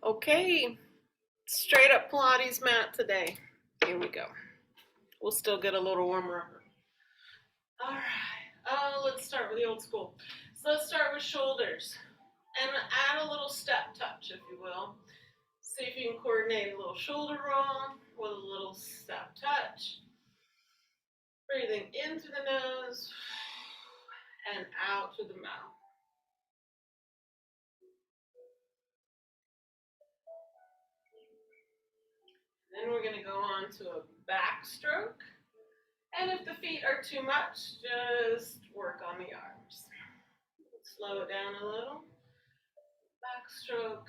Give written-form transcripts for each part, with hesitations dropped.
Okay, straight up Pilates mat today. Here we go. We'll still get a little warmer. All right, let's start with the old school. So let's start with shoulders and add a little step touch, if you will. See if you can coordinate a little shoulder roll with a little step touch. Breathing in through the nose and out through the mouth. Then we're going to go on to a backstroke. And if the feet are too much, just work on the arms. Slow it down a little. Backstroke.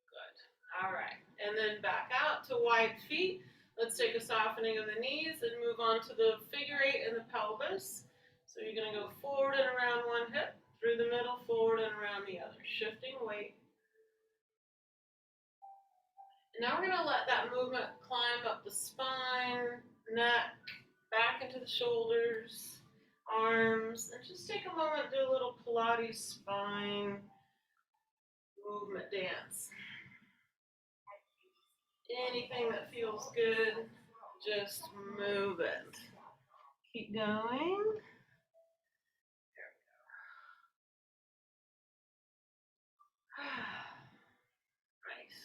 Good. All right. And then back out to wide feet. Let's take a softening of the knees and move on to the figure eight in the pelvis. So you're going to go forward and around one hip, through the middle, forward and around the other, shifting weight. And now we're going to let that movement climb up the spine, neck, back into the shoulders, arms, and just take a moment to do a little Pilates spine movement dance. Anything that feels good, just move it. Keep going. There we go. Nice.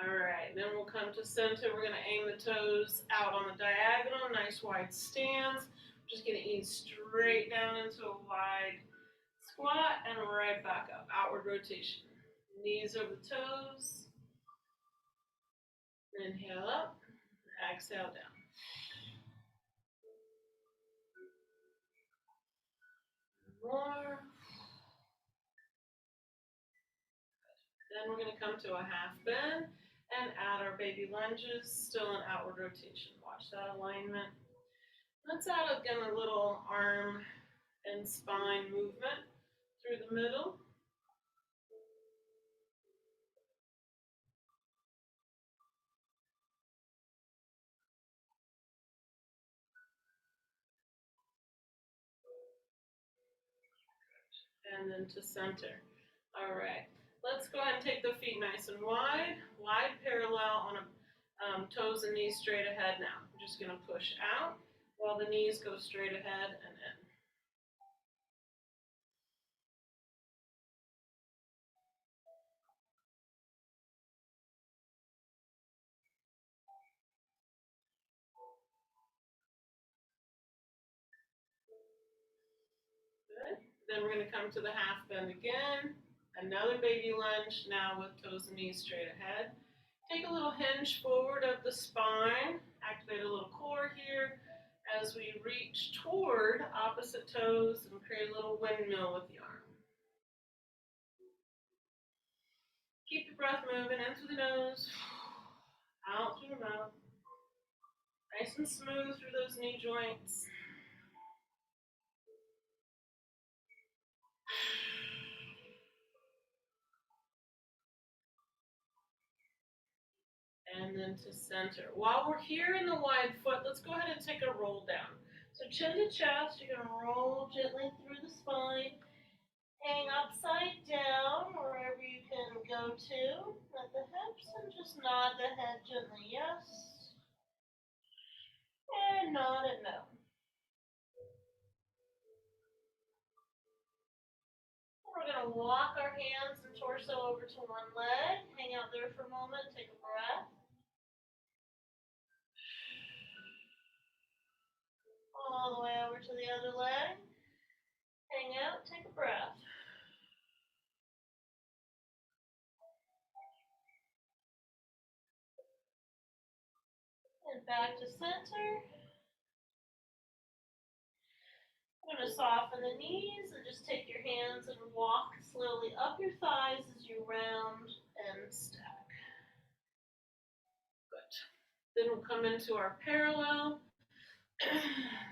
All right, then we'll come to center. We're going to aim the toes out on the diagonal, nice wide stance. Just going to ease straight down into a wide squat and right back up, outward rotation. Knees over the toes. Inhale up, exhale down. More. Then we're going to come to a half bend and add our baby lunges, still an outward rotation. Watch that alignment. Let's add again a little arm and spine movement through the middle. And then to center. All right, let's go ahead and take the feet nice and wide parallel on a toes and knees straight ahead now. I'm just going to push out while the knees go straight ahead and in. Good. Then we're going to come to the half bend again. Another baby lunge, now with toes and knees straight ahead. Take a little hinge forward of the spine. Activate a little core here as we reach toward opposite toes and create a little windmill with the arm. Keep the breath moving in through the nose, out through the mouth. Nice and smooth through those knee joints. And then to center. While we're here in the wide foot, let's go ahead and take a roll down. So chin to chest, you're going to roll gently through the spine. Hang upside down wherever you can go to at the hips and just nod the head gently, yes. And nod it no. We're going to walk our hands and torso over to one leg. Hang out there for a moment, take a breath. All the way over to the other leg. Hang out, take a breath. And back to center. I'm going to soften the knees and just take your hands and walk slowly up your thighs as you round and stack. Good. Then we'll come into our parallel.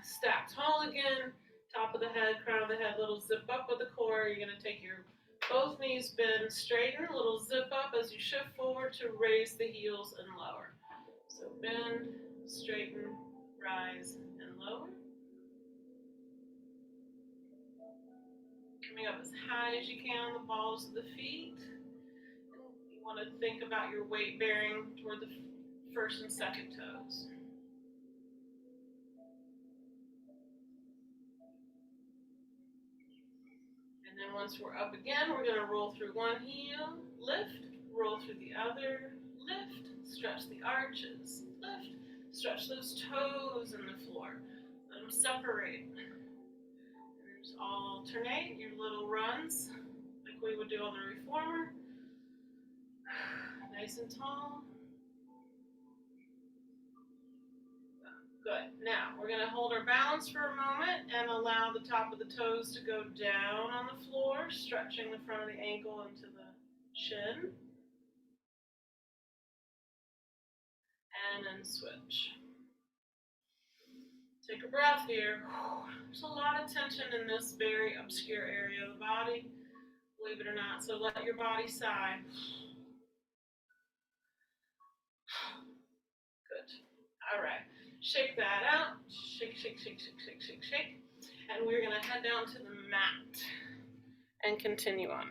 Stack tall again. Top of the head, crown of the head, little zip up with the core. You're going to take your both knees bend, straighten, a little zip up as you shift forward to raise the heels and lower. So bend, straighten, rise, and lower. Coming up as high as you can on the balls of the feet. And you want to think about your weight bearing toward the first and second toes. And then once we're up again, we're going to roll through one heel, lift, roll through the other, lift, stretch the arches, lift, stretch those toes in the floor. Let them separate. And just alternate your little runs like we would do on the reformer. Nice and tall. Good. Now, we're going to hold our balance for a moment and allow the top of the toes to go down on the floor, stretching the front of the ankle into the shin. And then switch. Take a breath here. There's a lot of tension in this very obscure area of the body, believe it or not, so let your body sigh. Good. All right. Shake that out. Shake, shake, shake, shake, shake, shake, shake. And we're going to head down to the mat and continue on.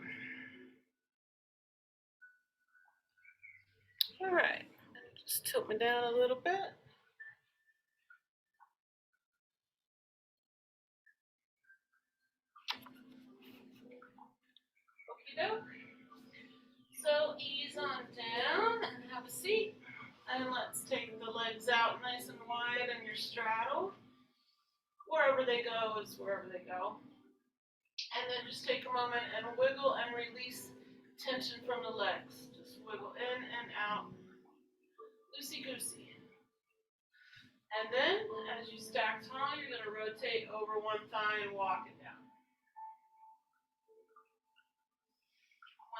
All right. Just tilt me down a little bit. Okie doke. So ease on down and have a seat. And let's take the legs out nice and wide in your straddle. Wherever they go is wherever they go. And then just take a moment and wiggle and release tension from the legs. Just wiggle in and out. Loosey-goosey. And then, as you stack tall, you're going to rotate over one thigh and walk it down.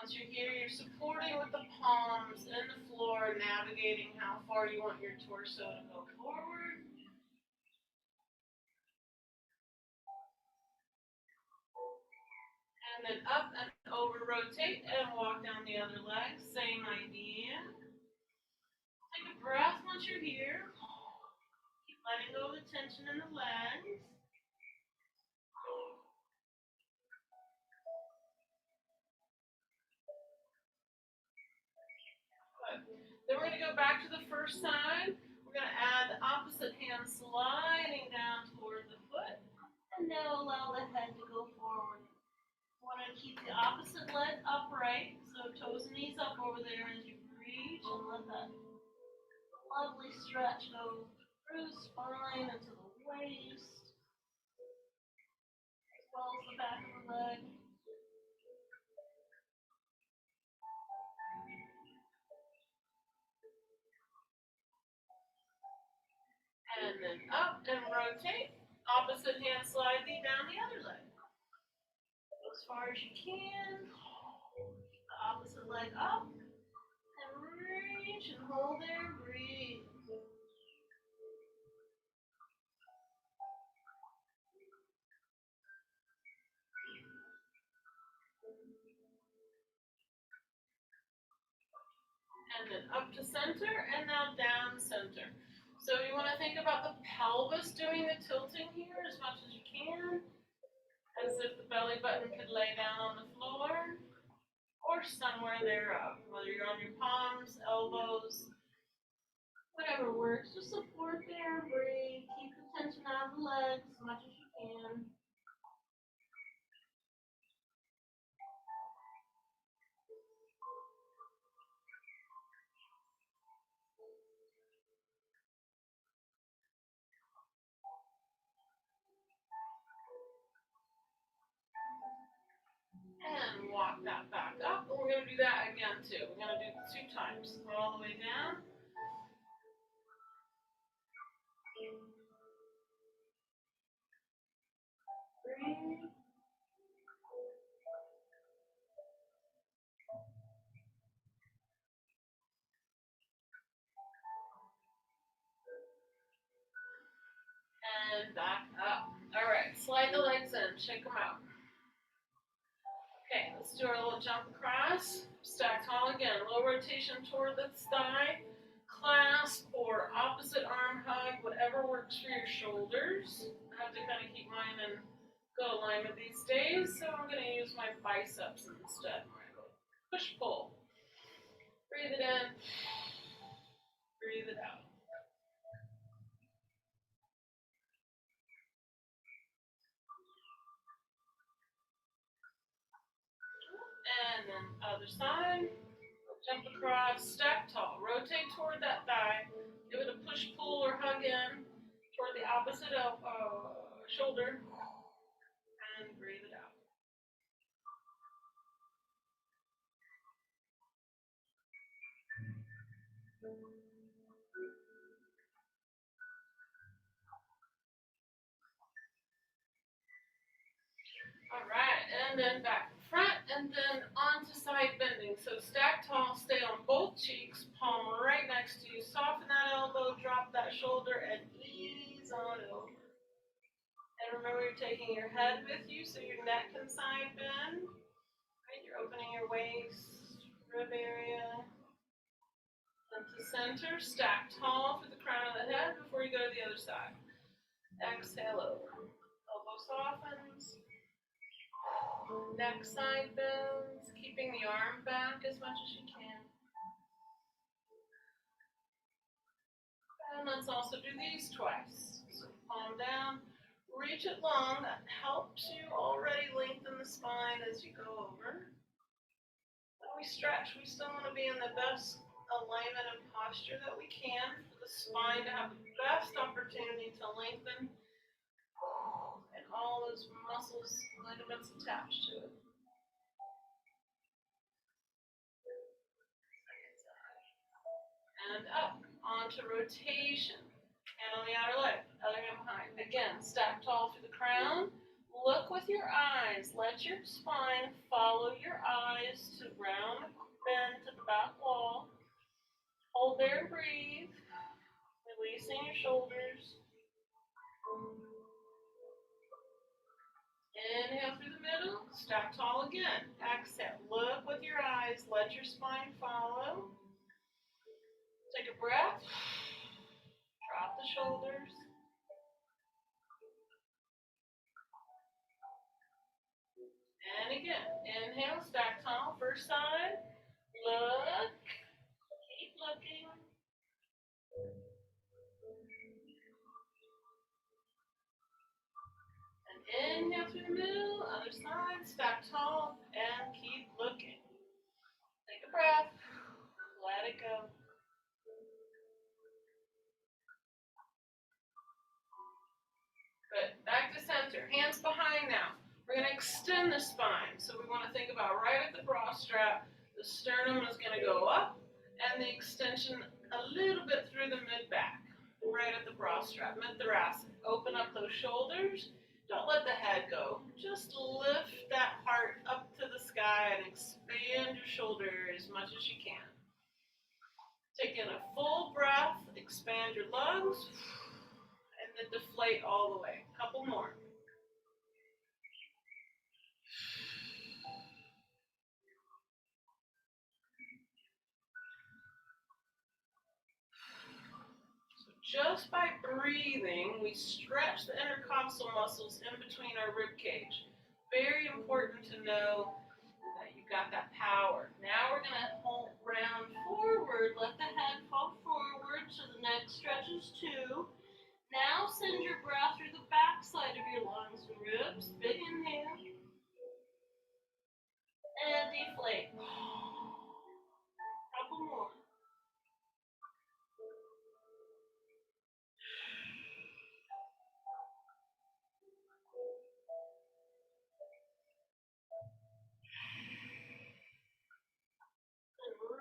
Once you're here, you're supporting with the palms in the floor, navigating how far you want your torso to go forward. And then up and over, rotate and walk down the other leg. Same idea. Take a breath once you're here. Keep letting go of the tension in the legs. Then we're going to go back to the first side. We're going to add the opposite hand sliding down toward the foot. And now allow the head to go forward. You want to keep the opposite leg upright, so toes and knees up over there as you reach, and let that lovely stretch go through the spine into the waist, as well as the back of the leg. And then up and rotate. Opposite hand sliding down the other leg. Go as far as you can. The opposite leg up. And reach and hold there. Breathe. And then up to center and now down center. So you want to think about the pelvis doing the tilting here as much as you can, as if the belly button could lay down on the floor or somewhere thereof, whether you're on your palms, elbows, whatever works. Just support there, breathe, keep the tension out of the legs as much as you can. And walk that back up. And we're going to do that again too. We're going to do it 2 times. All the way down. Breathe. And back up. All right, slide the legs in, shake them out. Okay, let's do our little jump across. Stack tall again. Low rotation toward the thigh. Clasp or opposite arm hug, whatever works for your shoulders. I have to kind of keep mine in Good alignment these days, so I'm going to use my biceps instead. Push pull. Breathe it in. Breathe it out. And then other side. Jump across, stack tall. Rotate toward that thigh. Give it a push, pull, or hug in toward the opposite shoulder. And breathe it out. All right, and then back to front, and then onto side bending. So stack tall, stay on both cheeks, palm right next to you. Soften that elbow, drop that shoulder, and ease on over. And remember, you're taking your head with you, so your neck can side bend. Right, you're opening your waist, rib area. Into center, stack tall for the crown of the head before you go to the other side. Exhale over. Elbow softens. Neck side bends, keeping the arm back as much as you can. And let's also do these twice. So palm down, reach it long. That helps you already lengthen the spine as you go over. When we stretch, we still want to be in the best alignment and posture that we can for the spine to have the best opportunity to lengthen and all those muscles, ligaments attached to it. And up, onto rotation. Hand on the outer leg, other hand behind. Again, stack tall through the crown. Look with your eyes. Let your spine follow your eyes to round bend to the back wall. Hold there and breathe. Releasing your shoulders. Inhale through the middle. Stack tall again. Exhale. Look with your eyes. Let your spine follow. Take a breath. Drop the shoulders. And again, inhale, stack tall, first side. Look. Keep looking. And inhale through the middle, other side, stack tall, and keep looking. Take a breath. Let it go. Good. Back to center. Hands behind now. We're going to extend the spine. So we want to think about right at the bra strap, the sternum is going to go up, and the extension a little bit through the mid-back, right at the bra strap, mid-thoracic. Open up those shoulders. Don't let the head go. Just lift that heart up to the sky and expand your shoulder as much as you can. Take in a full breath, expand your lungs, and then deflate all the way. A couple more. Just by breathing, we stretch the intercostal muscles in between our rib cage. Very important to know that you've got that power. Now we're going to hold round forward. Let the head fall forward so the neck stretches too. Now send your breath through the back side of your lungs and ribs. Big inhale. And deflate. Couple more.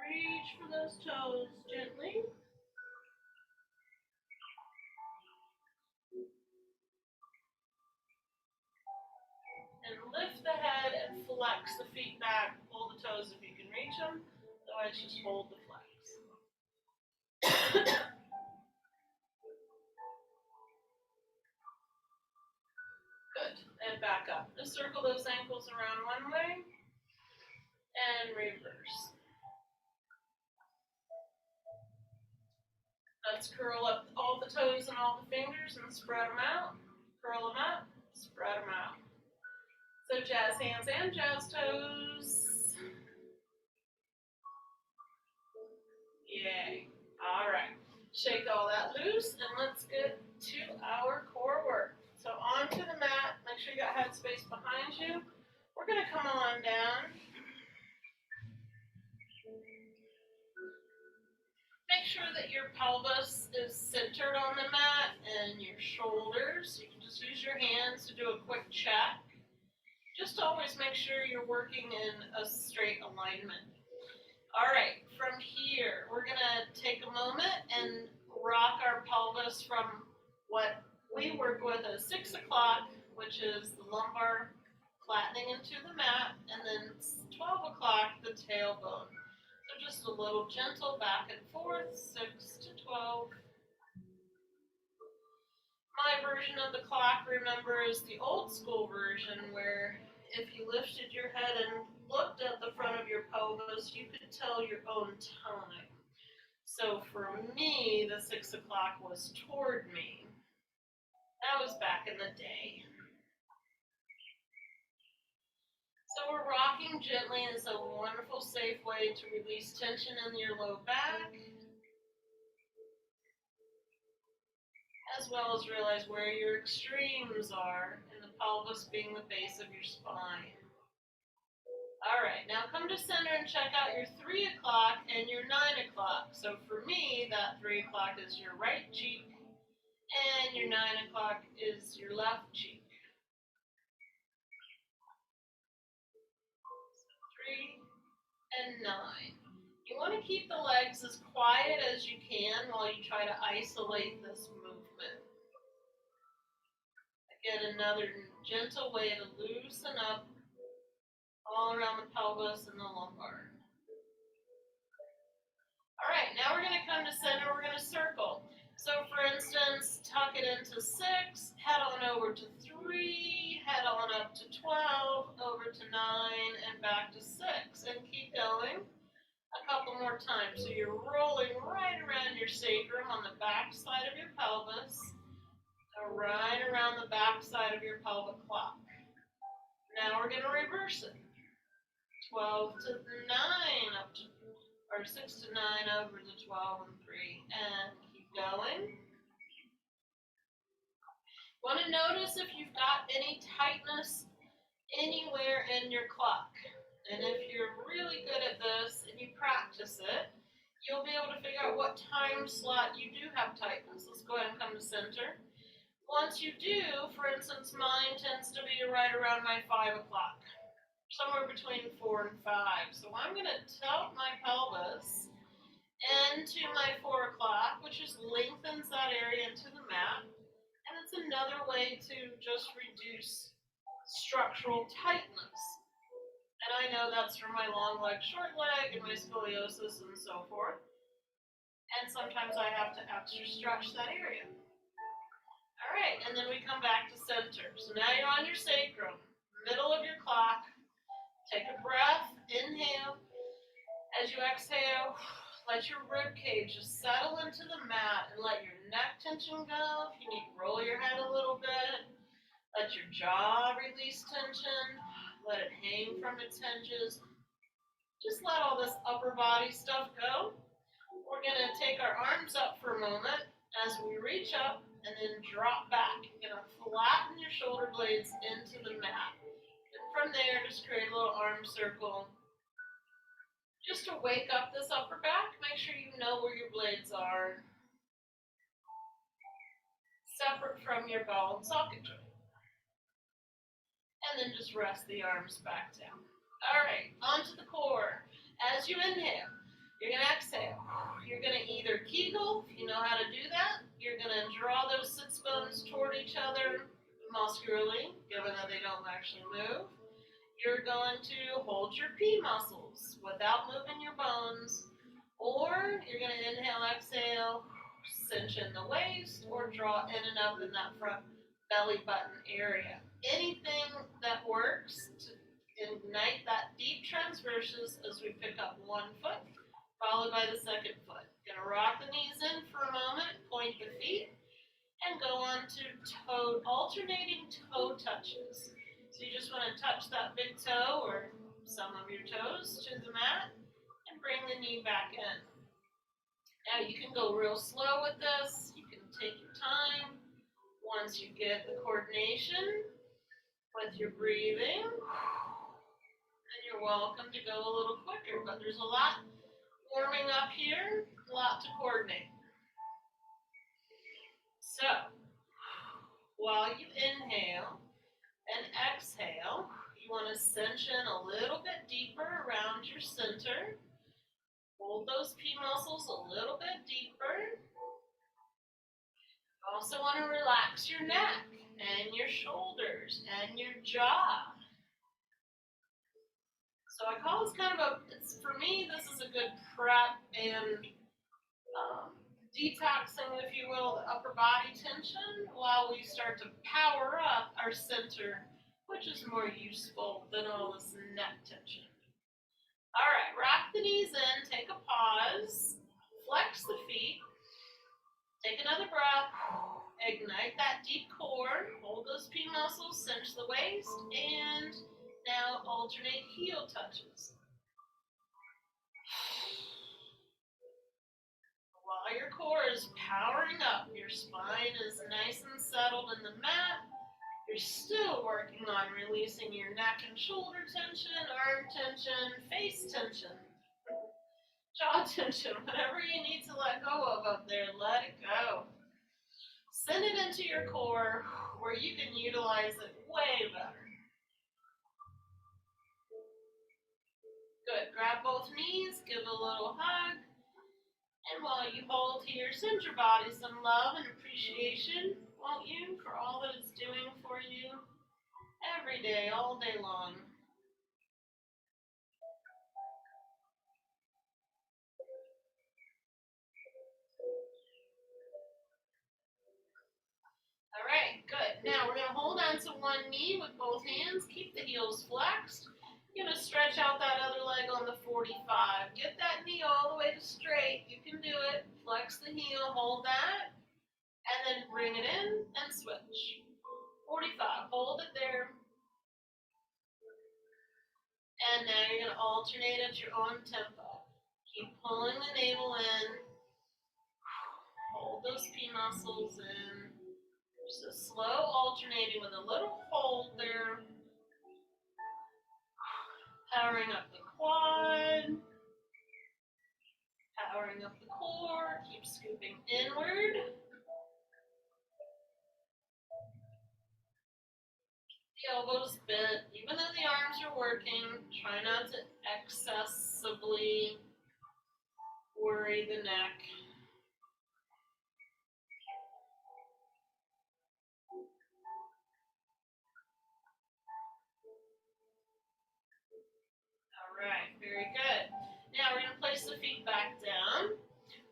Reach for those toes gently. And lift the head and flex the feet back. Pull the toes if you can reach them. Otherwise, just hold the flex. Good. And back up. Just circle those ankles around one way. And reverse. Let's curl up all the toes and all the fingers and spread them out. Curl them up, spread them out. other jazz hands and jazz toes. Yay. All right. Shake all that loose and let's get to our core work. So onto the mat. Make sure you got headspace behind you. We're going to come on down. Make sure that your pelvis is centered on the mat and your shoulders. You can just use your hands to do a quick check. Just always make sure you're working in a straight alignment. All right, from here, we're going to take a moment and rock our pelvis from what we work with at 6 o'clock, which is the lumbar flattening into the mat, and then 12 o'clock, the tailbone. So just a little gentle back and forth, 6 to 12. My version of the clock, remember, is the old school version where if you lifted your head and looked at the front of your pelvis, you could tell your own time. So for me, the 6 o'clock was toward me. That was back in the day. So we're rocking gently, and it's a wonderful, safe way to release tension in your low back, as well as realize where your extremes are, and the pelvis being the base of your spine. All right, now come to center and check out your 3 o'clock and your 9 o'clock. So for me, that 3 o'clock is your right cheek, and your 9 o'clock is your left cheek. 3 and 9. You want to keep the legs as quiet as you can while you try to isolate this movement. Again, another gentle way to loosen up all around the pelvis and the lumbar. All right, now we're going to come to center. We're going to circle. So for instance, tuck it into 6, head on over to 3, head on up to 12, over to 9, and back to 6. And keep going a couple more times. So you're rolling right around your sacrum on the back side of your pelvis, right around the back side of your pelvic clock. Now we're going to reverse it. 12 to 9, up to, or 6 to 9, over to 12 and 3, and keep going. Want to notice if you've got any tightness anywhere in your clock. And if you're really good at this and you practice it, you'll be able to figure out what time slot you do have tightness. Let's go ahead and come to center. Once you do, for instance, mine tends to be right around my 5 o'clock, somewhere between 4 and 5. So I'm going to tilt my pelvis into my 4 o'clock, which just lengthens that area into the mat. And it's another way to just reduce structural tightness. And I know that's from my long leg, short leg, and my scoliosis and so forth. And sometimes I have to extra stretch that area. All right, and then we come back to center. So now you're on your sacrum, middle of your clock. Take a breath, inhale. As you exhale, let your rib cage just settle into the mat and let your neck tension go. If you need to roll your head a little bit, let your jaw release tension. Let it hang from its hinges. Just let all this upper body stuff go. We're going to take our arms up for a moment as we reach up and then drop back. You're going to flatten your shoulder blades into the mat. And from there, just create a little arm circle. Just to wake up this upper back, make sure you know where your blades are, separate from your ball and socket joint. And then just rest the arms back down. All right, onto the core. As you inhale, you're going to exhale. You're going to either Kegel, if you know how to do that. You're going to draw those sits bones toward each other muscularly, given that they don't actually move. You're going to hold your P muscles without moving your bones. Or you're going to inhale, exhale, cinch in the waist, or draw in and up in that front belly button area. Anything that works to ignite that deep transversus as we pick up one foot, followed by the second foot. Gonna rock the knees in for a moment, point the feet, and go on to alternating toe touches. So you just want to touch that big toe or some of your toes to the mat and bring the knee back in. Now you can go real slow with this. You can take your time. Once you get the coordination with your breathing, then you're welcome to go a little quicker. But there's a lot warming up here, a lot to coordinate. So, while you inhale and exhale, you want to cinch in a little bit deeper around your center. Hold those P muscles a little bit deeper. Also want to relax your neck and your shoulders and your jaw. So I call this kind of for me, this is a good prep and detoxing, if you will, the upper body tension while we start to power up our center, which is more useful than all this neck tension. All right, rock the knees in, take a pause, flex the feet, take another breath, ignite that deep core, hold those P muscles, cinch the waist, and now alternate heel touches. While your core is powering up, your spine is nice and settled in the mat, you're still working on releasing your neck and shoulder tension, arm tension, face tension, jaw tension, whatever you need to let go of up there, let it go. Send it into your core where you can utilize it way better. Good. Grab both knees, give a little hug. And while you hold here, send your body some love and appreciation, won't you, for all that it's doing for you every day, all day long. All right, good. Now we're going to hold on to one knee with both hands. Keep the heels flexed. You're going to stretch out that other leg on the 45. Get that knee all the way to straight. You can do it. Flex the heel, hold that, and then bring it in and switch. 45, hold it there. And now you're going to alternate at your own tempo. Keep pulling the navel in. Hold those P muscles in. Just a slow alternating with a little hold there. Powering up the quad. Powering up the core. Keep scooping inward. The elbows bent. Even though the arms are working, try not to excessively worry the neck. All right, very good. Now we're going to place the feet back down.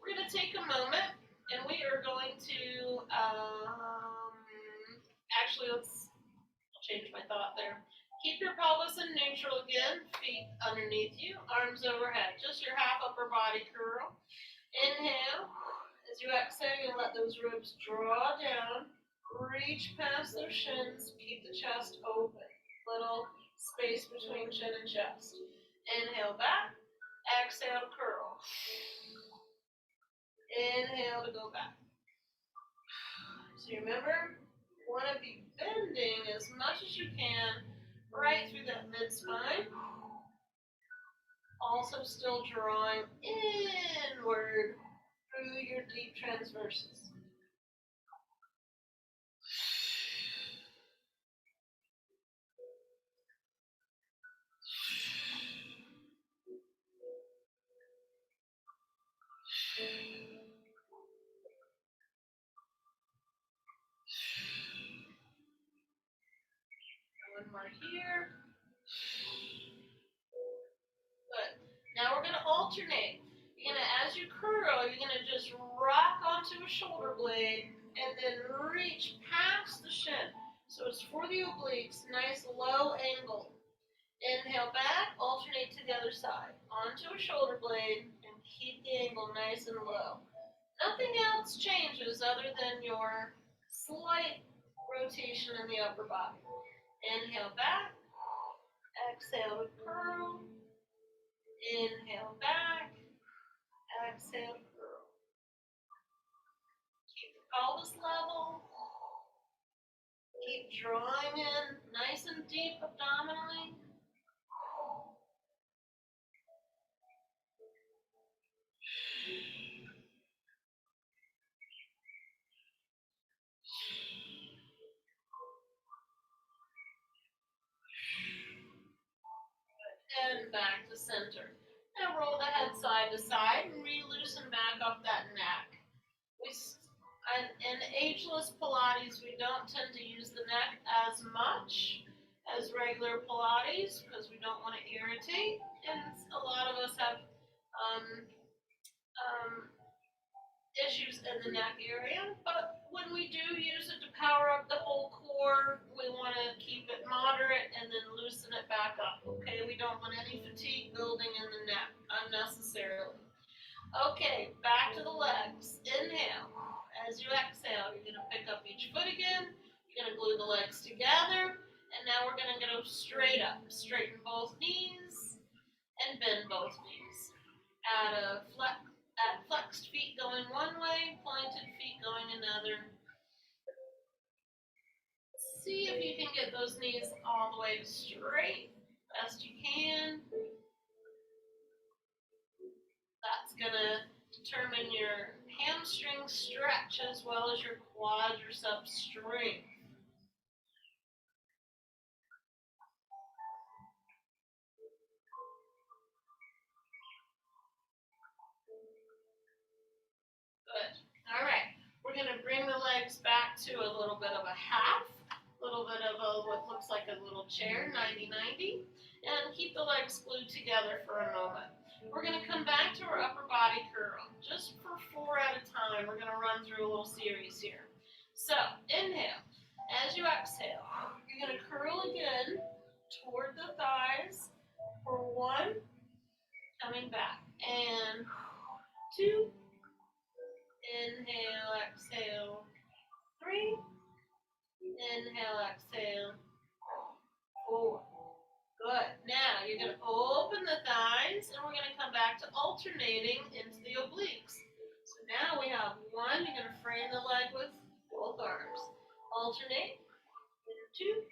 We're going to take a moment and we are going to, actually I'll change my thought there. Keep your pelvis in neutral again, feet underneath you, arms overhead, just your half upper body curl. Inhale, as you exhale, you let those ribs draw down, reach past those shins, keep the chest open, little space between chin and chest. Inhale back, exhale to curl. Inhale to go back. So remember, you want to be bending as much as you can right through that mid-spine. Also still drawing inward through your deep transverses. One more here. Good. Now we're going to alternate. You're going to, as you curl, you're going to just rock onto a shoulder blade and then reach past the shin. So it's for the obliques, nice low angle. Inhale back, alternate to the other side. Onto a shoulder blade and keep the angle nice and low. Nothing else changes other than your slight rotation in the upper body. Inhale back. Exhale to curl. Inhale back. Exhale to curl. Keep the pelvis level. Keep drawing in nice and deep abdominally. And back to center. Now roll the head side to side and re-loosen back up that neck. In Ageless Pilates, we don't tend to use the neck as much as regular Pilates because we don't want to irritate. And a lot of us have issues in the neck area, but when we do use it to power up the whole core, we want to keep it moderate and then loosen it back up, okay? We don't want any fatigue building in the neck unnecessarily. Okay, back to the legs. Inhale. As you exhale, you're going to pick up each foot again. You're going to glue the legs together, and now we're going to go straight up. Straighten both knees and bend both knees. At flexed feet going one way, pointed feet going another. See if you can get those knees all the way straight, best you can. That's gonna determine your hamstring stretch as well as your quadriceps strength. Good. All right. We're going to bring the legs back to a little bit of a half, a little bit of what looks like a little chair, 90-90, and keep the legs glued together for a moment. We're going to come back to our upper body curl, just for 4 at a time. We're going to run through a little series here. So, inhale. As you exhale, you're going to curl again toward the thighs for 1, coming back, and 2, inhale, exhale, 3, inhale, exhale, 4. Good. Now you're going to open the thighs and we're going to come back to alternating into the obliques. So now we have 1, you're going to frame the leg with both arms. Alternate, and 2,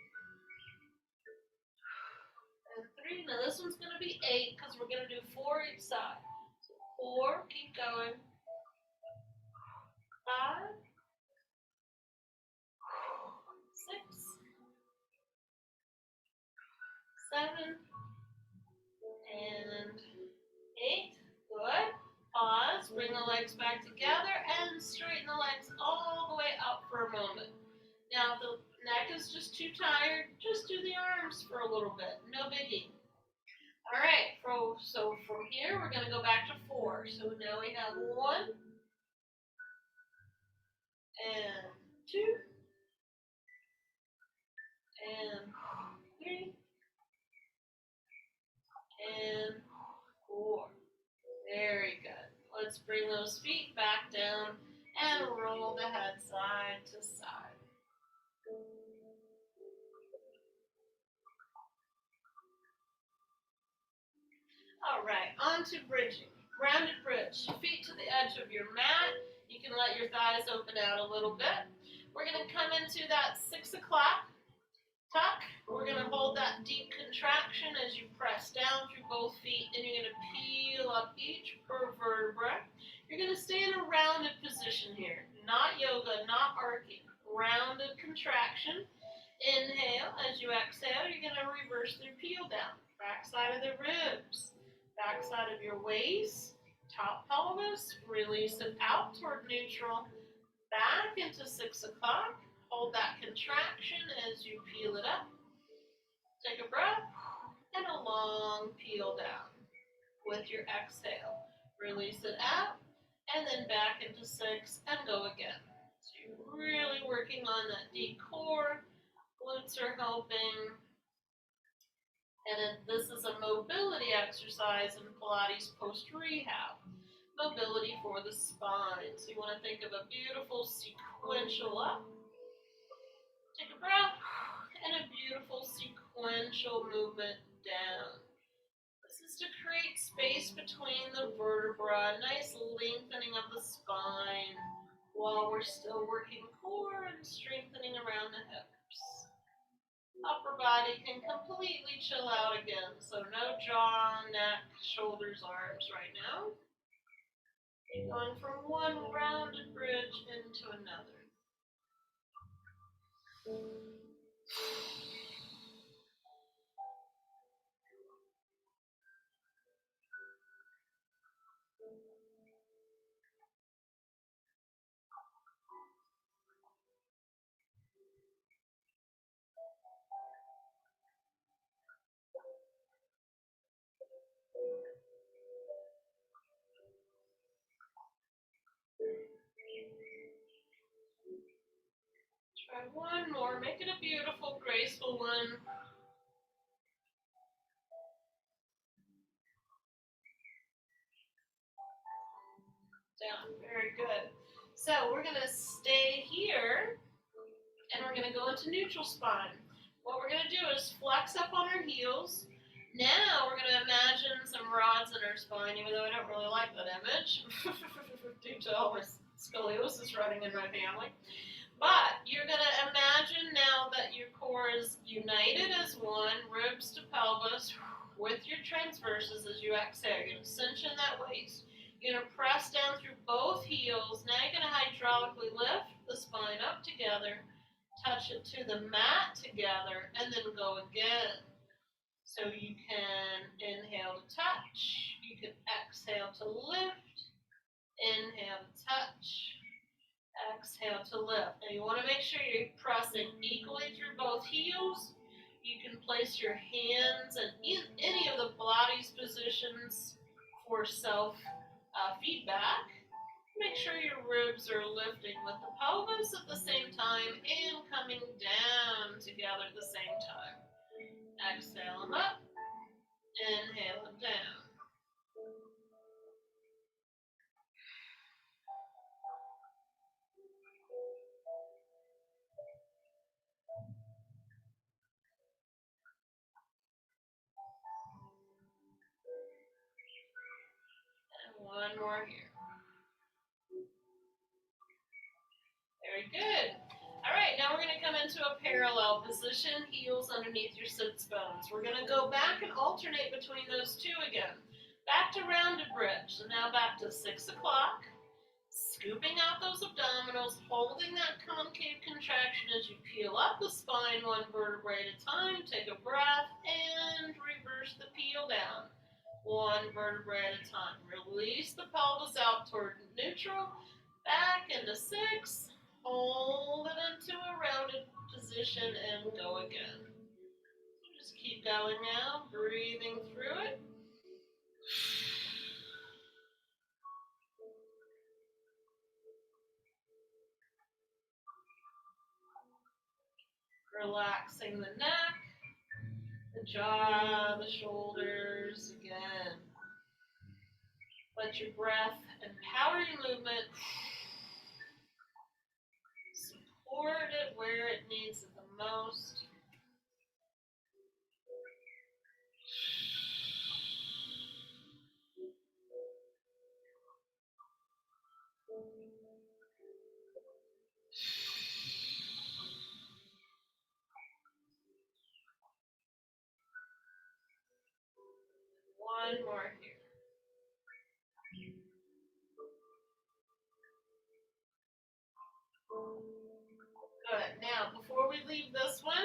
and 3. Now this one's going to be 8 because we're going to do 4 each side. So 4, keep going. 5, 6, 7, and 8. Good. Pause. Bring the legs back together and straighten the legs all the way up for a moment. Now, if the neck is just too tired, just do the arms for a little bit. No biggie. All right. So from here, we're going to go back to 4. So now we have 1 and 2 and 3 and 4. Very good. Let's bring those feet back down and roll the head side to side. All right, on to bridging. Rounded bridge. Feet to the edge of your mat. You can let your thighs open out a little bit. We're going to come into that 6 o'clock tuck. We're going to hold that deep contraction as you press down through both feet, and you're going to peel up each vertebra. You're going to stay in a rounded position here. Not yoga, not arcing. Rounded contraction. Inhale. As you exhale, you're going to reverse through peel down. Back side of the ribs. Back side of your waist, top pelvis, release it out toward neutral, back into 6 o'clock, hold that contraction as you peel it up, take a breath, and a long peel down with your exhale, release it out, and then back into 6 and go again. So you're really working on that deep core, glutes are helping. And this is a mobility exercise in Pilates post-rehab. Mobility for the spine. So you want to think of a beautiful sequential up. Take a breath. And a beautiful exponential movement down. This is to create space between the vertebra, nice lengthening of the spine while we're still working core and strengthening around the hips. Upper body can completely chill out again, so no jaw, neck, shoulders, arms right now. You're going from one rounded bridge into another. Try one more. Make it a beautiful, graceful one. Down. Very good. So we're going to stay here, and we're going to go into neutral spine. What we're going to do is flex up on our heels. Now we're going to imagine some rods in our spine, even though I don't really like that image due to all this scoliosis running in my family. But you're going to imagine now that your core is united as one, ribs to pelvis, with your transverses as you exhale. You're going to cinch in that waist. You're going to press down through both heels. Now you're going to hydraulically lift the spine up together, touch it to the mat together, and then go again. So you can inhale to touch. You can exhale to lift. Inhale to touch. Exhale to lift. Now you want to make sure you're pressing equally through both heels. You can place your hands in any of the Pilates positions for self feedback. Make sure your ribs are lifting with the pelvis at the same time and coming down together at the same time. Exhale them up. Inhale them down. And one more here. Very good. All right, now we're going to come into a parallel position, heels underneath your sits bones. We're going to go back and alternate between those two again. Back to rounded bridge. So now back to 6 o'clock. Scooping out those abdominals, holding that concave contraction as you peel up the spine one vertebrae at a time. Take a breath and reverse the peel down. One vertebrae at a time. Release the pelvis out toward neutral. Back into 6. Hold it into a rounded position and go again. So just keep going now, breathing through it. Relaxing the neck, the jaw, the shoulders again. Let your breath empower your movement. Support it where it needs it the most. One more here. Good. Now, before we leave this one,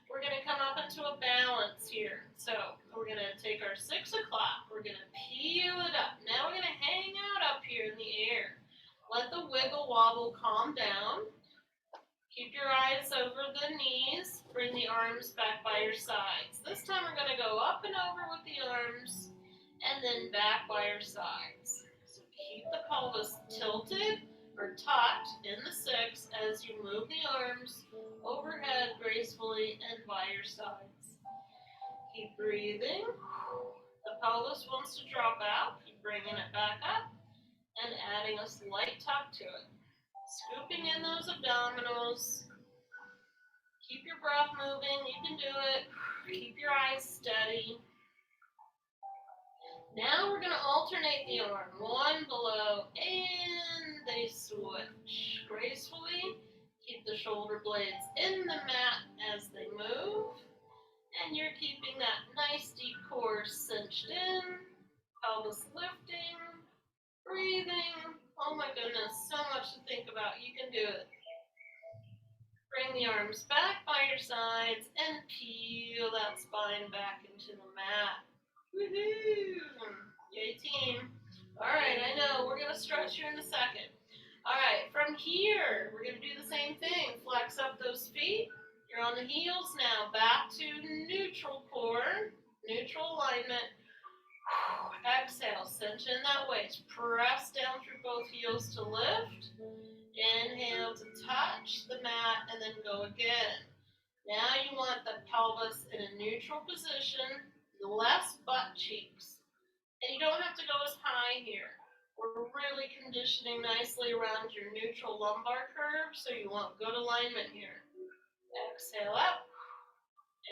we're going to come up into a balance here. So we're going to take our 6 o'clock. We're going to peel it up. Now we're going to hang out up here in the air. Let the wiggle wobble calm down. Keep your eyes over the knees. Bring the arms back by your sides. This time we're going to go up and over with the arms and then back by your sides. So keep the pelvis tilted or tucked in the 6 as you move the arms overhead gracefully and by your sides. Keep breathing. The pelvis wants to drop out. Keep bringing it back up and adding a slight tuck to it. Scooping in those abdominals. Keep your breath moving. You can do it. Keep your eyes steady. Now we're going to alternate the arm. One below, and they switch gracefully. Keep the shoulder blades in the mat as they move. And you're keeping that nice deep core cinched in. Pelvis lifting. Breathing. Oh my goodness, so much to think about. You can do it. Bring the arms back by your sides and peel that spine back into the mat. Woohoo! Yay, team. All right, I know, we're going to stretch here in a second. All right, from here, we're going to do the same thing. Flex up those feet. You're on the heels now. Back to neutral core, neutral alignment. Exhale, cinch in that waist. Press down through both heels to lift. Inhale to touch the mat and then go again. Now you want the pelvis in a neutral position, less butt cheeks. And you don't have to go as high here. We're really conditioning nicely around your neutral lumbar curve, so you want good alignment here. Exhale up,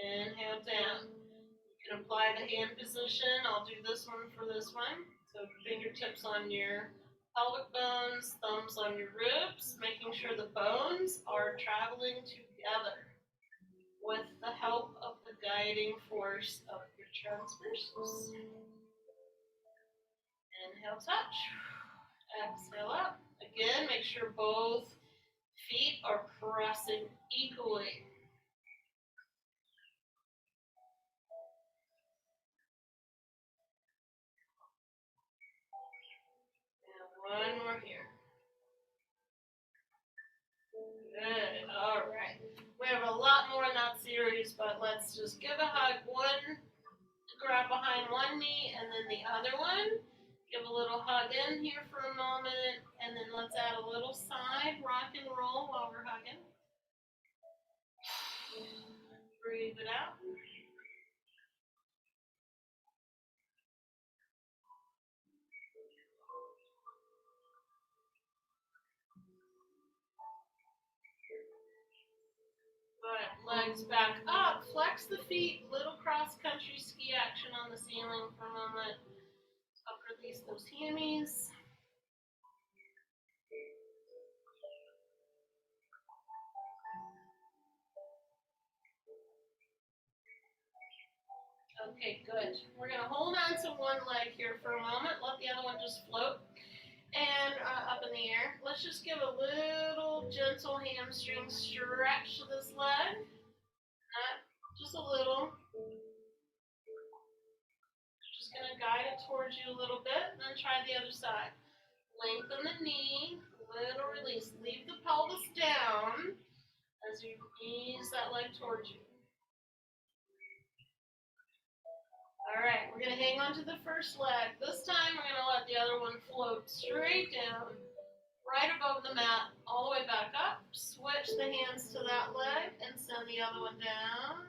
inhale down. You can apply the hand position. I'll do this one for this one. So fingertips on your pelvic bones, thumbs on your ribs, making sure the bones are traveling together with the help of the guiding force of your transverses. Inhale, touch. Exhale up. Again, make sure both feet are pressing equally. And one more here. Good. All right. We have a lot more in that series, but let's just give a hug. One, grab behind one knee, and then the other one. Give a little hug in here for a moment, and then let's add a little side rock and roll while we're hugging. Breathe it out. Good. Legs back up. Flex the feet. Little cross-country ski action on the ceiling for a moment. Up, release those hammies. Okay, good. We're going to hold on to one leg here for a moment. Let the other one just float and up in the air. Let's just give a little gentle hamstring stretch to this leg. Just a little. Just going to guide it towards you a little bit, then try the other side. Lengthen the knee, little release. Leave the pelvis down as you ease that leg towards you. All right, we're going to hang on to the first leg. This time we're going to let the other one float straight down, right above the mat, all the way back up. Switch the hands to that leg and send the other one down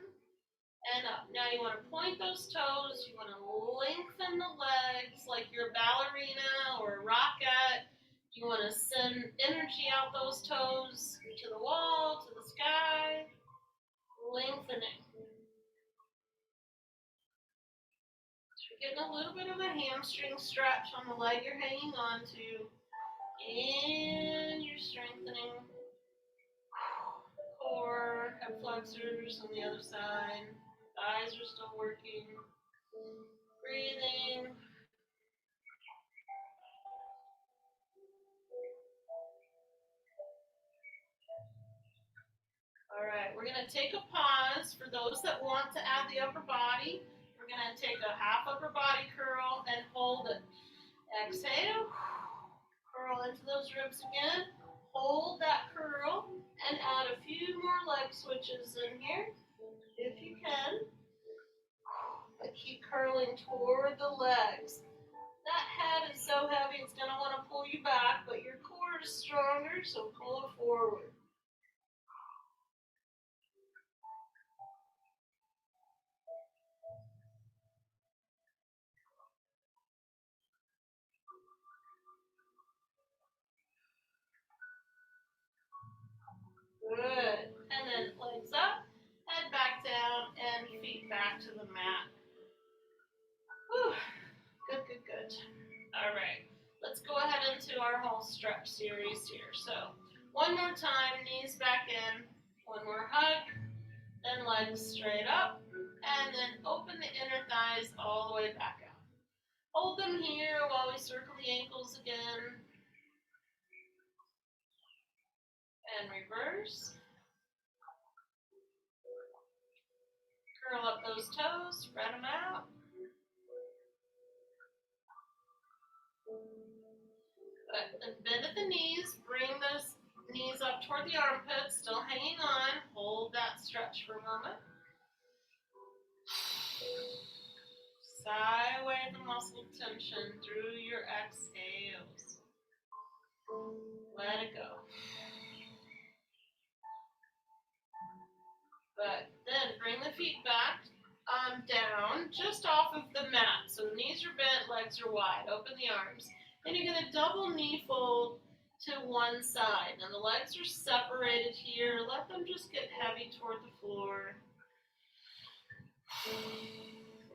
and up. Now you want to point those toes. You want to lengthen the legs like you're a ballerina or a rocket. You want to send energy out those toes to the wall, to the sky. Lengthening. Getting a little bit of a hamstring stretch on the leg you're hanging on to. And you're strengthening. Core, hip flexors on the other side. Thighs are still working. Breathing. All right, we're going to take a pause for those that want to add the upper body. We're going to take a half upper body curl and hold it. Exhale. Curl into those ribs again. Hold that curl and add a few more leg switches in here if you can. But keep curling toward the legs. That head is so heavy it's going to want to pull you back, but your core is stronger, so pull it forward. Good. And then legs up, head back down. down and feet back to the mat. Whew. Good, good, good. All right, let's go ahead into our whole stretch series here. So one more time, knees back in, one more hug, then legs straight up, and then open the inner thighs all the way back out. Hold them here while we circle the ankles again. And reverse. Curl up those toes, spread them out. Good. And bend at the knees. Bring those knees up toward the armpits, still hanging on. Hold that stretch for a moment. Sigh away the muscle tension through your exhales. Let it go. Good. Then bring the feet back down, just off of the mat. So the knees are bent, legs are wide. Open the arms. And you're going to double knee fold to one side. And the legs are separated here. Let them just get heavy toward the floor.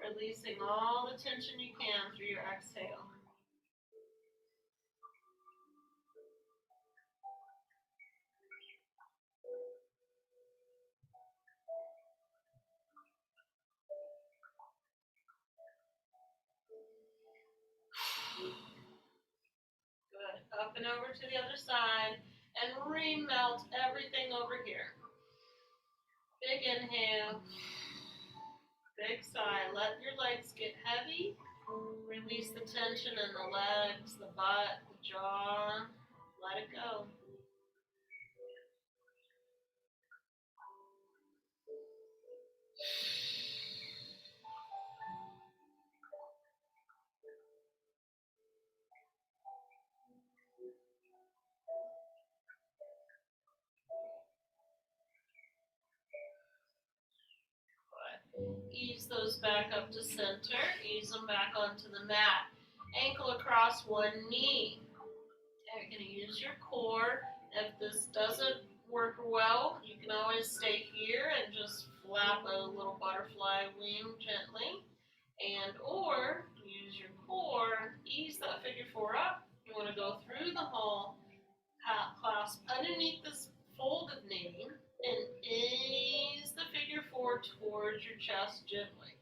Releasing all the tension you can through your exhale. Good. Up and over to the other side. And remelt everything over here. Big inhale. Big sigh. Let your legs get heavy. Release the tension in the legs, the butt, the jaw. Let it go. Ease those back up to center. Ease them back onto the mat. Ankle across one knee. And you're going to use your core. If this doesn't work well, you can always stay here and just flap a little butterfly wing gently. And or use your core, ease that figure four up. You want to go through the whole clasp underneath this folded knee and ease the figure four towards your chest gently.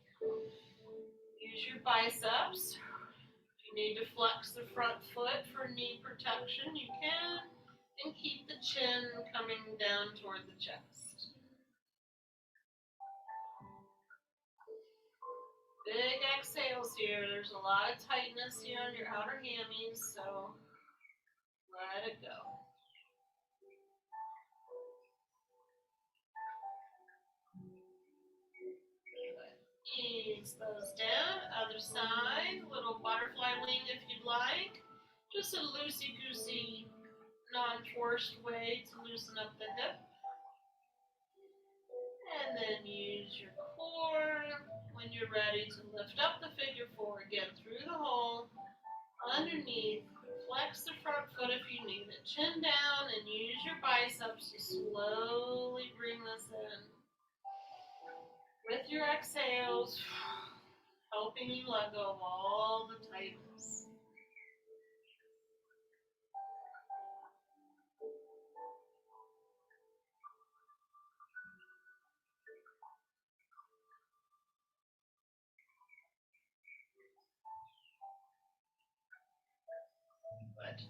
Use your biceps. If you need to flex the front foot for knee protection, you can. And keep the chin coming down toward the chest. Big exhales here. There's a lot of tightness here on your outer hammies, so let it go. Ease those down. Other side. Little butterfly wing if you'd like. Just a loosey-goosey, non-forced way to loosen up the hip. And then use your core when you're ready to lift up the figure four again through the hole, underneath. Flex the front foot if you need it. Chin down and use your biceps to slowly bring this in. With your exhales, helping you let go of all the tightness. Good.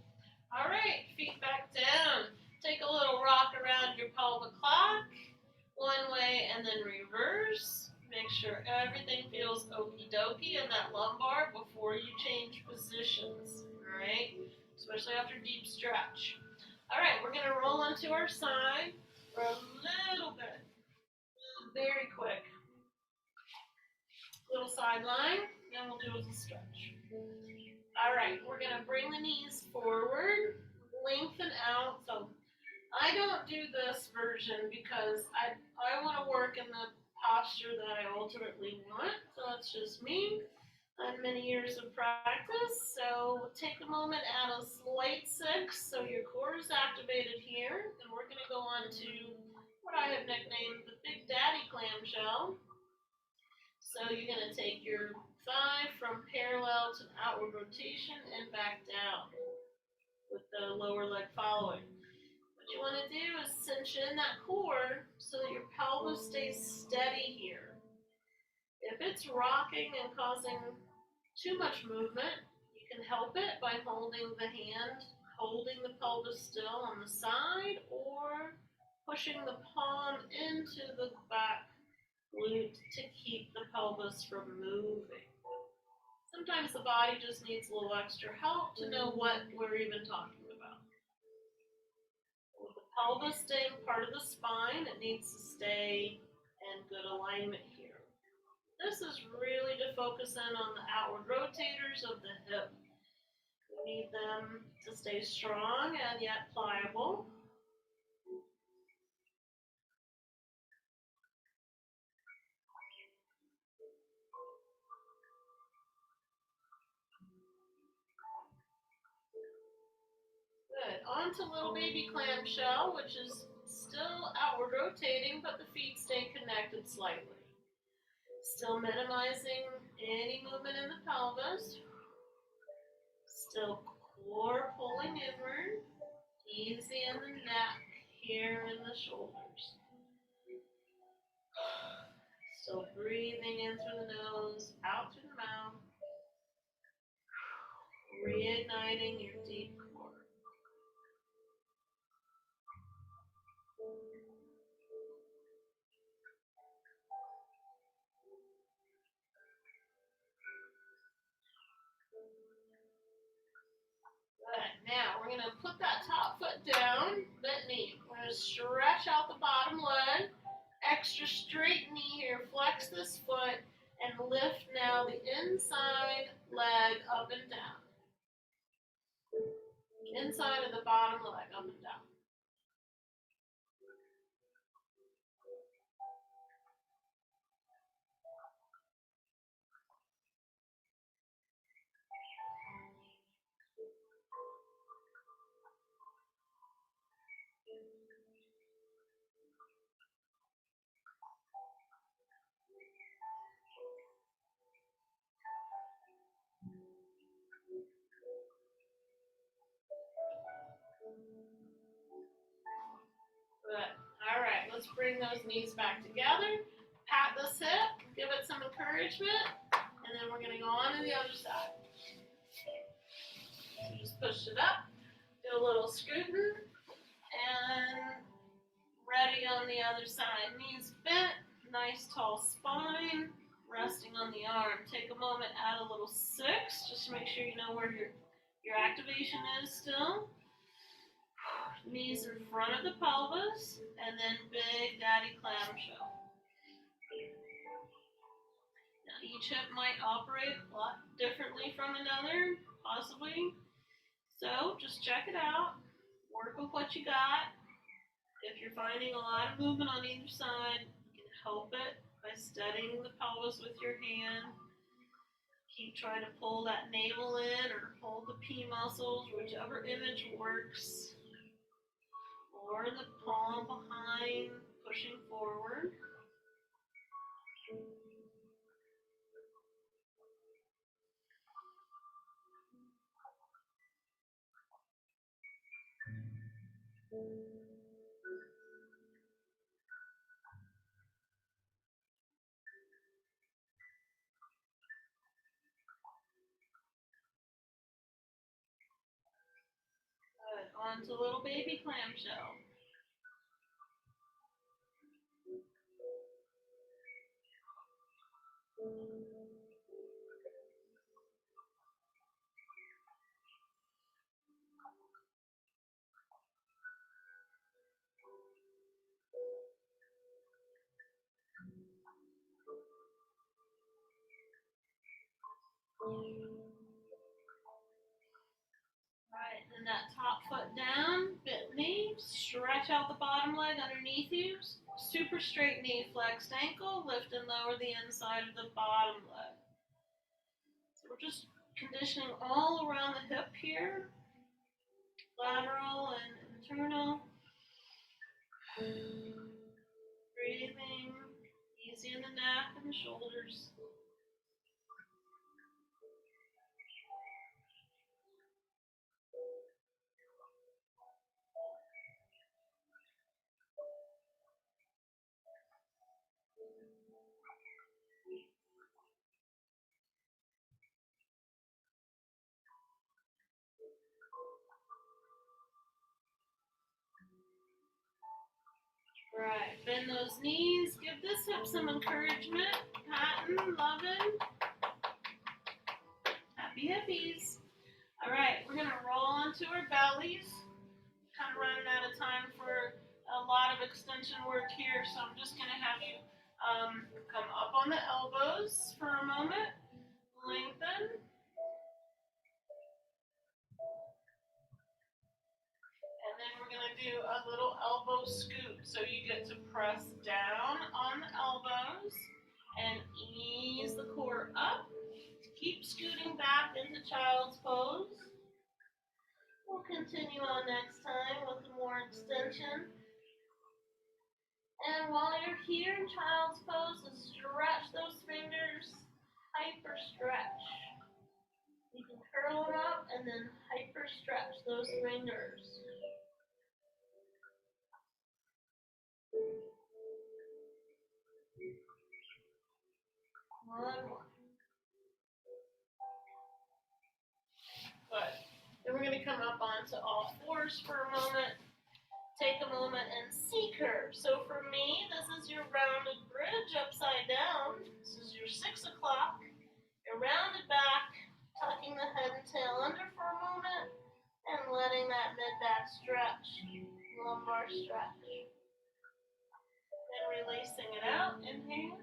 All right, feet back down. Take a little rock around your pelvic clock. One way and then reverse. Make sure everything feels okie dokie in that lumbar before you change positions. All right, especially after deep stretch. All right, we're going to roll onto our side for a little bit. Very quick. Little sideline, then we'll do a stretch. All right, we're going to bring the knees forward, lengthen out. So I don't do this version because I want to work in the posture that I ultimately want. So that's just me and many years of practice. So take a moment at a slight 6 so your core is activated here. And we're going to go on to what I have nicknamed the Big Daddy clamshell. So you're going to take your thigh from parallel to outward rotation and back down with the lower leg following. What you want to do is cinch in that core so that your pelvis stays steady here. If it's rocking and causing too much movement, you can help it by holding the hand, holding the pelvis still on the side, or pushing the palm into the back glute to keep the pelvis from moving. Sometimes the body just needs a little extra help to know what we're even talking about. With the pelvis staying part of the spine, it needs to stay in good alignment here. This is really to focus in on the outward rotators of the hip. We need them to stay strong and yet pliable. Good. On to little baby clamshell, which is still outward rotating, but the feet stay connected slightly. Still minimizing any movement in the pelvis. Still core pulling inward. Easy in the neck, here in the shoulders. Still breathing in through the nose, out through the mouth. Reigniting your deep core. Good. Now we're going to put that top foot down, bent knee. We're going to stretch out the bottom leg. Extra straight knee here. Flex this foot and lift now the inside leg up and down. Inside of the bottom leg up and down. Good. All right, let's bring those knees back together. Pat this hip, give it some encouragement, and then we're going to go on to the other side. So just push it up, do a little scooting, and ready on the other side. Knees bent, nice tall spine, resting on the arm. Take a moment, add a little 6, just to make sure you know where your activation is still. Knees in front of the pelvis, and then big daddy clamshell. Now each hip might operate a lot differently from another, possibly. So just check it out, work with what you got. If you're finding a lot of movement on either side, you can help it by steadying the pelvis with your hand. Keep trying to pull that navel in or hold the P muscles, whichever image works. Or the palm behind, pushing forward. Good. On to little baby clamshell. Alright, then that top foot down, bent knee, stretch out the bottom leg underneath you, super straight knee, flexed ankle, lift and lower the inside of the bottom leg. So we're just conditioning all around the hip here, lateral and internal. Breathing easy in the neck and the shoulders. Right, bend those knees, give this hip some encouragement, patting, loving, happy hippies. All right, we're gonna roll onto our bellies. Kind of running out of time for a lot of extension work here, so I'm just gonna have you come up on the elbows for a moment, lengthen, and then we're gonna do a little elbow scoop. So you get to press down on the elbows and ease the core up. Keep scooting back into child's pose. We'll continue on next time with more extension. And while you're here in child's pose, stretch those fingers, hyper stretch. You can curl them up and then hyper stretch those fingers. One more. Good. Then we're going to come up onto all fours for a moment. Take a moment and sea curve. So for me, this is your rounded bridge upside down. This is your 6 o'clock. Your rounded back, tucking the head and tail under for a moment and letting that mid-back stretch, lumbar stretch. Then releasing it out. Inhale.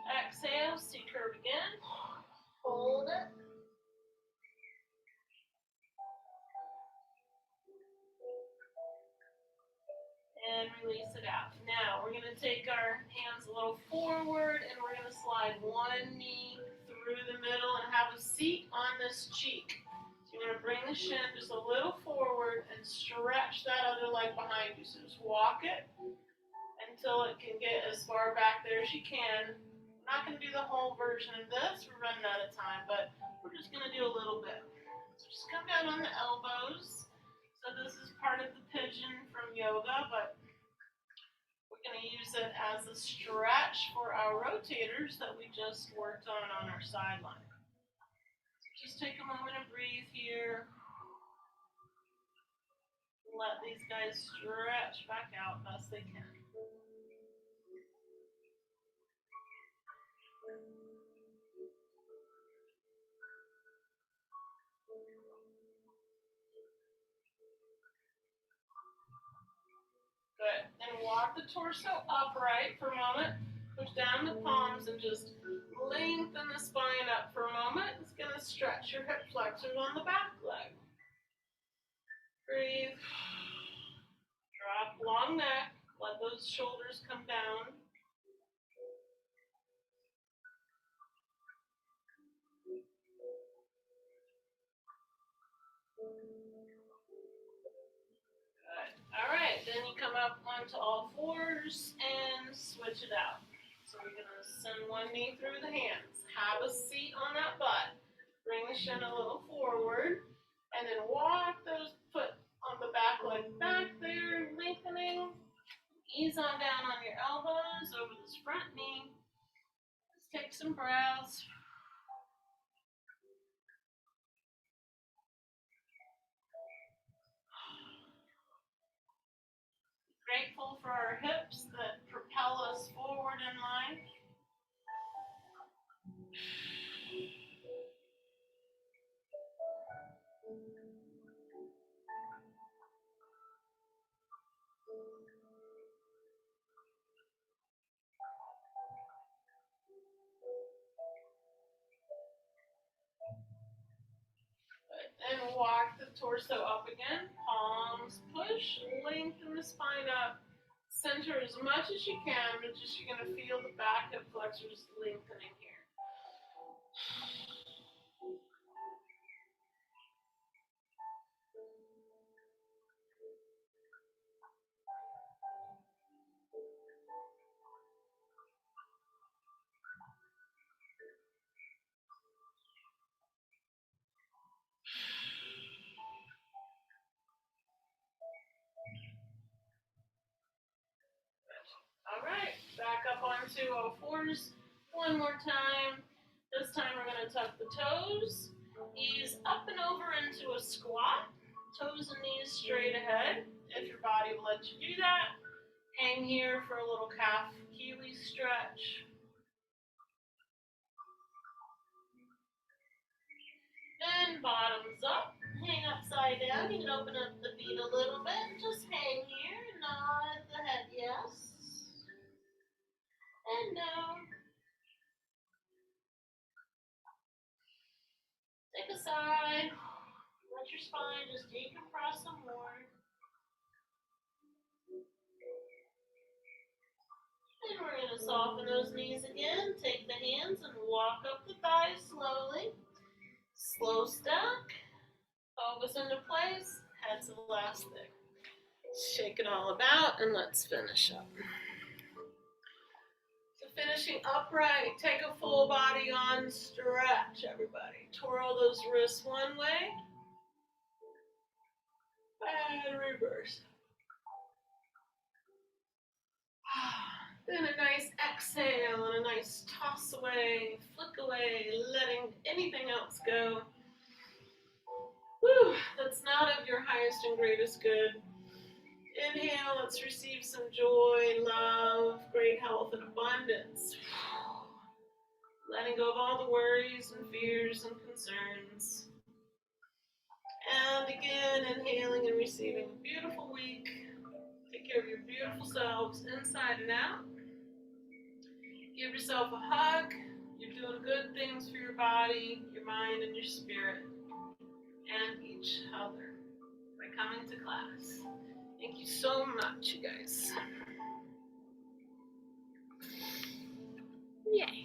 Exhale. C curve again. Hold it. And release it out. Now we're going to take our hands a little forward and we're going to slide one knee through the middle and have a seat on this cheek. So you're going to bring the shin just a little forward and stretch that other leg behind you. So just walk it until it can get as far back there as you can. I'm not going to do the whole version of this. We're running out of time, but we're just going to do a little bit. So just come down on the elbows. So this is part of the pigeon from yoga, but we're going to use it as a stretch for our rotators that we just worked on our sideline. Just take a moment to breathe here. Let these guys stretch back out best they can. Good. And walk the torso upright for a moment. Push down the palms and just lengthen the spine up for a moment. It's going to stretch your hip flexors on the back leg. Breathe. Drop long neck. Let those shoulders come down. All right, then you come up onto all fours and switch it out. So we're going to send one knee through the hands. Have a seat on that butt. Bring the shin a little forward. And then walk those foot on the back leg back there, lengthening. Ease on down on your elbows over this front knee. Just take some breaths. Grateful for our hips that propel us forward in life. And walk the torso up again. Palms push, lengthen the spine up. Center as much as you can, but just you're going to feel the back hip flexors lengthening here. up onto all fours. One more time. This time we're going to tuck the toes, ease up and over into a squat. Toes and knees straight ahead. If your body will let you do that, hang here for a little calf Heeley stretch. And bottoms up. Hang upside down. You can open up the feet a little bit. Just hang here. Nod the head yes. And no. Take a sigh. Let your spine just decompress some more. And we're going to soften those knees again. Take the hands and walk up the thighs slowly. Slow stack. Pelvis into place. Head's elastic. Shake it all about and let's finish up. So finishing upright, take a full body on stretch, everybody. Twirl those wrists one way and reverse. Then a nice exhale and a nice toss away, flick away, letting anything else go. Whew, that's not of your highest and greatest good. Inhale, let's receive some joy, love, great health, and abundance. Letting go of all the worries and fears and concerns. And again, inhaling and receiving a beautiful week. Take care of your beautiful selves inside and out. Give yourself a hug. You're doing good things for your body, your mind, and your spirit, and each other by coming to class. Thank you so much, you guys. Yay.